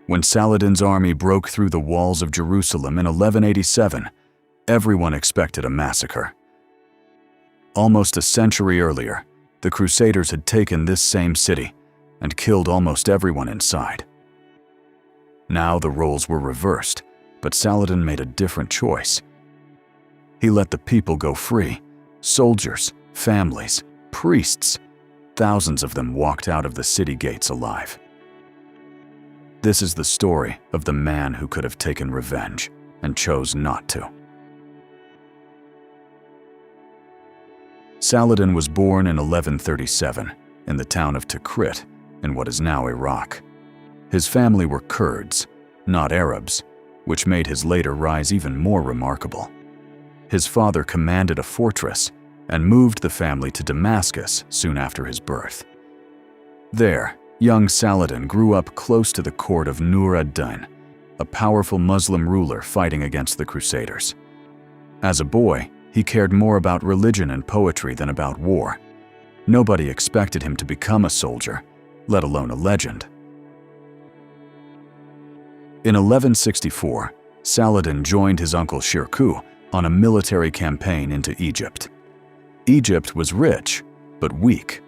When Saladin's army broke through the walls of Jerusalem in 1187, everyone expected a massacre. Almost a century earlier, the Crusaders had taken this same city and killed almost everyone inside. Now the roles were reversed, but Saladin made a different choice. He let the people go free. Soldiers, families, priests, thousands of them walked out of the city gates alive. This is the story of the man who could have taken revenge and chose not to. Saladin was born in 1137 in the town of Tikrit in what is now Iraq. His family were Kurds, not Arabs, which made his later rise even more remarkable. His father commanded a fortress and moved the family to Damascus soon after his birth. There, young Saladin grew up close to the court of Nur ad-Din, a powerful Muslim ruler fighting against the Crusaders. As a boy, he cared more about religion and poetry than about war. Nobody expected him to become a soldier, let alone a legend. In 1164, Saladin joined his uncle Shirkuh on a military campaign into Egypt. Egypt was rich, but weak,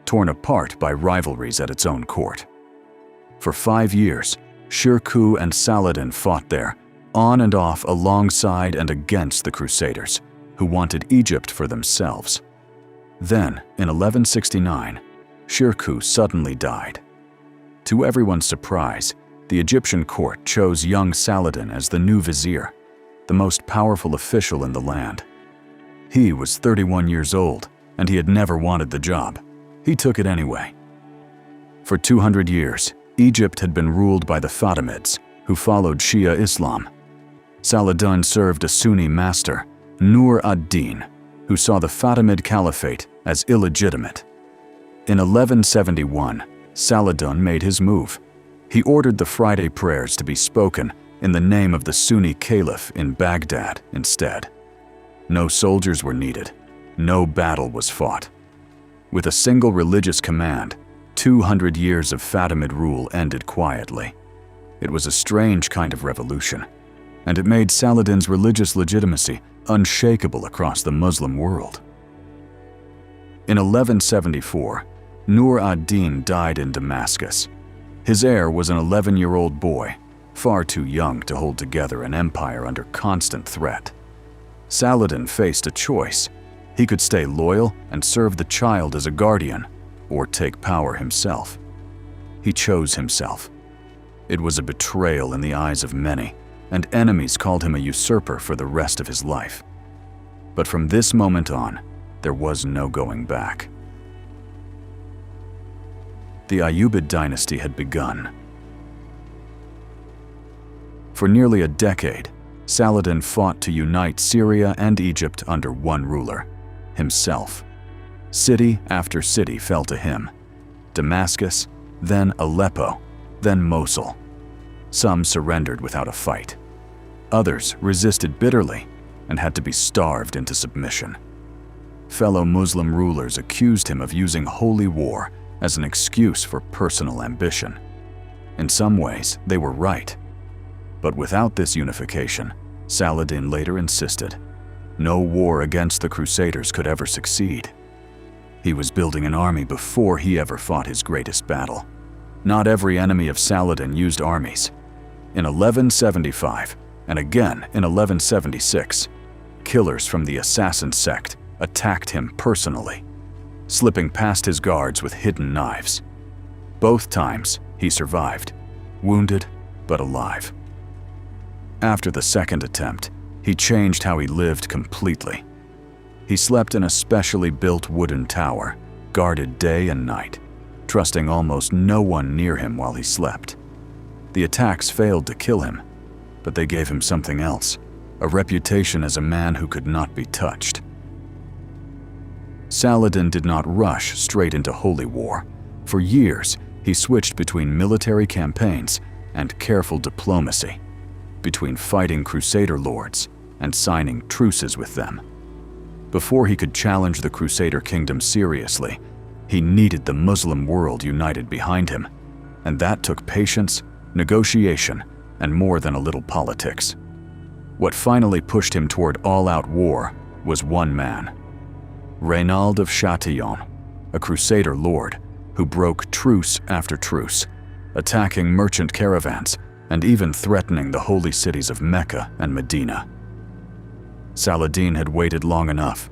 torn apart by rivalries at its own court. For 5 years, Shirkuh and Saladin fought there, on and off alongside and against the Crusaders, who wanted Egypt for themselves. Then, in 1169, Shirkuh suddenly died. To everyone's surprise, the Egyptian court chose young Saladin as the new vizier, the most powerful official in the land. He was 31 years old, and he had never wanted the job. He took it anyway. For 200 years, Egypt had been ruled by the Fatimids, who followed Shia Islam. Saladin served a Sunni master, Nur ad-Din, who saw the Fatimid Caliphate as illegitimate. In 1171, Saladin made his move. He ordered the Friday prayers to be spoken in the name of the Sunni Caliph in Baghdad instead. No soldiers were needed. No battle was fought. With a single religious command, 200 years of Fatimid rule ended quietly. It was a strange kind of revolution, and it made Saladin's religious legitimacy unshakable across the Muslim world. In 1174, Nur ad-Din died in Damascus. His heir was an 11-year-old boy, far too young to hold together an empire under constant threat. Saladin faced a choice. He could stay loyal and serve the child as a guardian, or take power himself. He chose himself. It was a betrayal in the eyes of many, and enemies called him a usurper for the rest of his life. But from this moment on, there was no going back. The Ayyubid dynasty had begun. For nearly a decade, Saladin fought to unite Syria and Egypt under one ruler, himself. City after city fell to him. Damascus, then Aleppo, then Mosul. Some surrendered without a fight. Others resisted bitterly and had to be starved into submission. Fellow Muslim rulers accused him of using holy war as an excuse for personal ambition. In some ways, they were right. But without this unification, Saladin later insisted, no war against the Crusaders could ever succeed. He was building an army before he ever fought his greatest battle. Not every enemy of Saladin used armies. In 1175, and again in 1176, killers from the assassin sect attacked him personally, slipping past his guards with hidden knives. Both times, he survived, wounded but alive. After the second attempt, he changed how he lived completely. He slept in a specially built wooden tower, guarded day and night, trusting almost no one near him while he slept. The attacks failed to kill him, but they gave him something else, a reputation as a man who could not be touched. Saladin did not rush straight into holy war. For years, he switched between military campaigns and careful diplomacy, between fighting Crusader lords and signing truces with them. Before he could challenge the Crusader kingdom seriously, he needed the Muslim world united behind him, and that took patience negotiation, and more than a little politics. What finally pushed him toward all-out war was one man, Reynald of Chatillon, a crusader lord who broke truce after truce, attacking merchant caravans and even threatening the holy cities of Mecca and Medina. Saladin had waited long enough.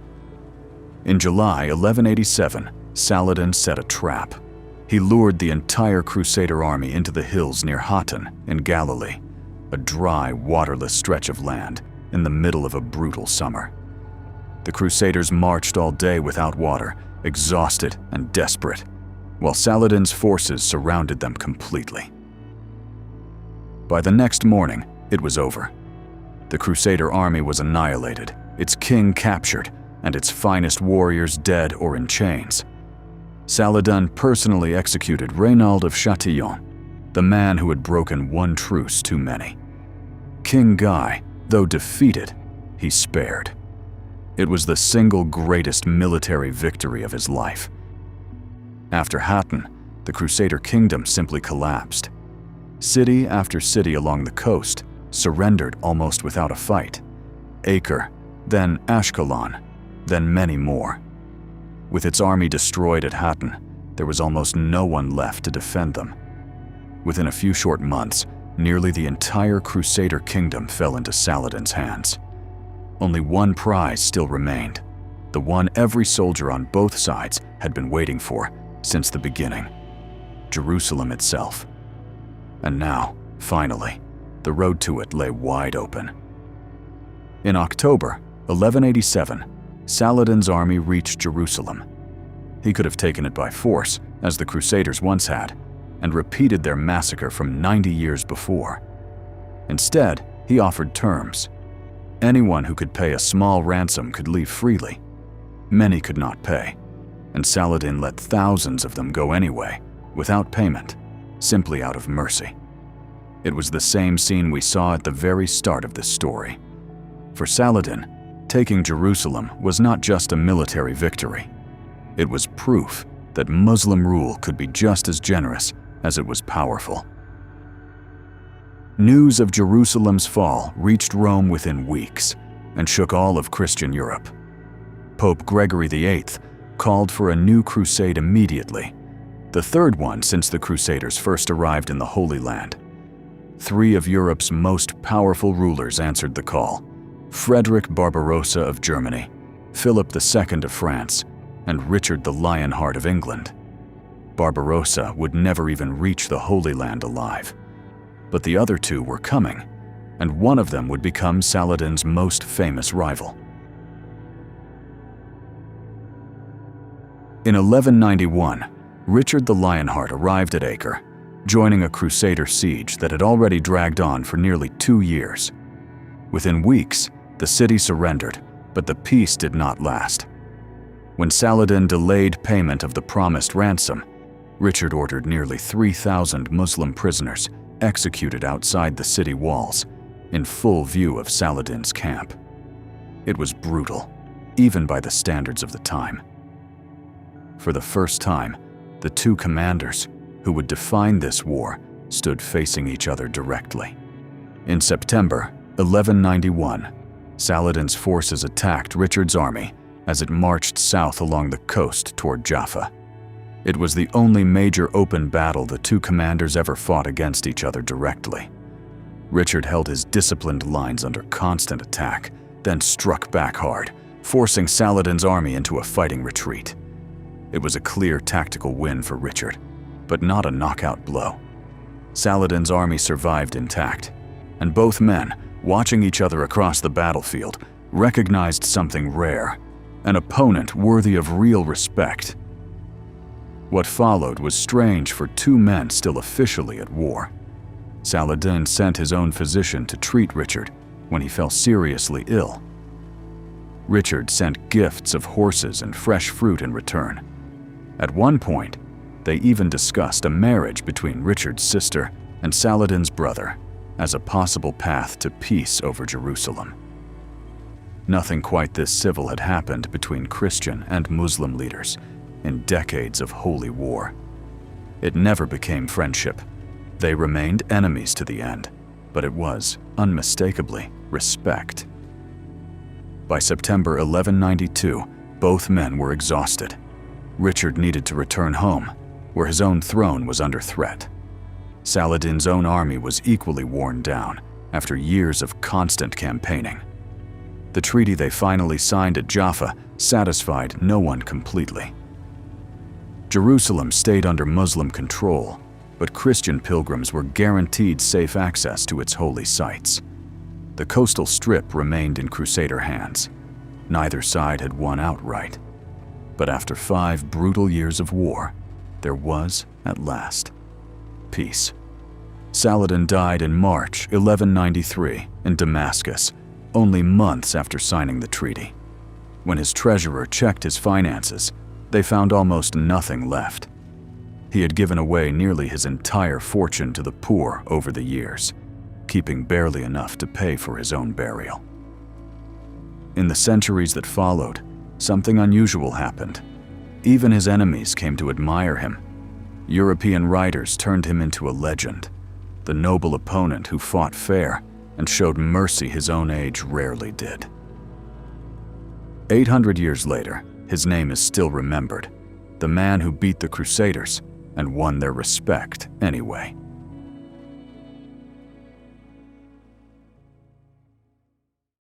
In July 1187, Saladin set a trap. He lured the entire crusader army into the hills near Hattin in Galilee, a dry, waterless stretch of land in the middle of a brutal summer. The crusaders marched all day without water, exhausted and desperate, while Saladin's forces surrounded them completely. By the next morning, it was over. The crusader army was annihilated, its king captured, and its finest warriors dead or in chains. Saladin personally executed Reynald of Chatillon, the man who had broken one truce too many. King Guy, though defeated, he spared. It was the single greatest military victory of his life. After Hattin, the Crusader kingdom simply collapsed. City after city along the coast surrendered almost without a fight. Acre, then Ashkelon, then many more. With its army destroyed at Hattin, there was almost no one left to defend them. Within a few short months, nearly the entire Crusader kingdom fell into Saladin's hands. Only one prize still remained, the one every soldier on both sides had been waiting for since the beginning: Jerusalem itself. And now, finally, the road to it lay wide open. In October 1187, Saladin's army reached Jerusalem. He could have taken it by force, as the Crusaders once had, and repeated their massacre from 90 years before. Instead, he offered terms. Anyone who could pay a small ransom could leave freely. Many could not pay, and Saladin let thousands of them go anyway, without payment, simply out of mercy. It was the same scene we saw at the very start of this story. For Saladin, taking Jerusalem was not just a military victory. It was proof that Muslim rule could be just as generous as it was powerful. News of Jerusalem's fall reached Rome within weeks and shook all of Christian Europe. Pope Gregory VIII called for a new crusade immediately, the third one since the Crusaders first arrived in the Holy Land. 3 of Europe's most powerful rulers answered the call: Frederick Barbarossa of Germany, Philip II of France, and Richard the Lionheart of England. Barbarossa would never even reach the Holy Land alive. But the other 2 were coming, and one of them would become Saladin's most famous rival. In 1191, Richard the Lionheart arrived at Acre, joining a Crusader siege that had already dragged on for nearly 2 years. Within weeks, the city surrendered, but the peace did not last. When Saladin delayed payment of the promised ransom, Richard ordered nearly 3,000 Muslim prisoners executed outside the city walls, in full view of Saladin's camp. It was brutal, even by the standards of the time. For the first time, the 2 commanders who would define this war stood facing each other directly. In September 1191, Saladin's forces attacked Richard's army as it marched south along the coast toward Jaffa. It was the only major open battle the 2 commanders ever fought against each other directly. Richard held his disciplined lines under constant attack, then struck back hard, forcing Saladin's army into a fighting retreat. It was a clear tactical win for Richard, but not a knockout blow. Saladin's army survived intact, and both men, watching each other across the battlefield, recognized something rare, an opponent worthy of real respect. What followed was strange for 2 men still officially at war. Saladin sent his own physician to treat Richard when he fell seriously ill. Richard sent gifts of horses and fresh fruit in return. At one point, they even discussed a marriage between Richard's sister and Saladin's brother as a possible path to peace over Jerusalem. Nothing quite this civil had happened between Christian and Muslim leaders in decades of holy war. It never became friendship. They remained enemies to the end, but it was, unmistakably, respect. By September 1192, both men were exhausted. Richard needed to return home, where his own throne was under threat. Saladin's own army was equally worn down after years of constant campaigning. The treaty they finally signed at Jaffa satisfied no one completely. Jerusalem stayed under Muslim control, but Christian pilgrims were guaranteed safe access to its holy sites. The coastal strip remained in Crusader hands. Neither side had won outright. But after 5 brutal years of war, there was, at last, peace. Saladin died in March 1193 in Damascus, only months after signing the treaty. When his treasurer checked his finances, they found almost nothing left. He had given away nearly his entire fortune to the poor over the years, keeping barely enough to pay for his own burial. In the centuries that followed, something unusual happened. Even his enemies came to admire him. European writers turned him into a legend, the noble opponent who fought fair and showed mercy his own age rarely did. 800 years later, his name is still remembered, the man who beat the Crusaders and won their respect anyway.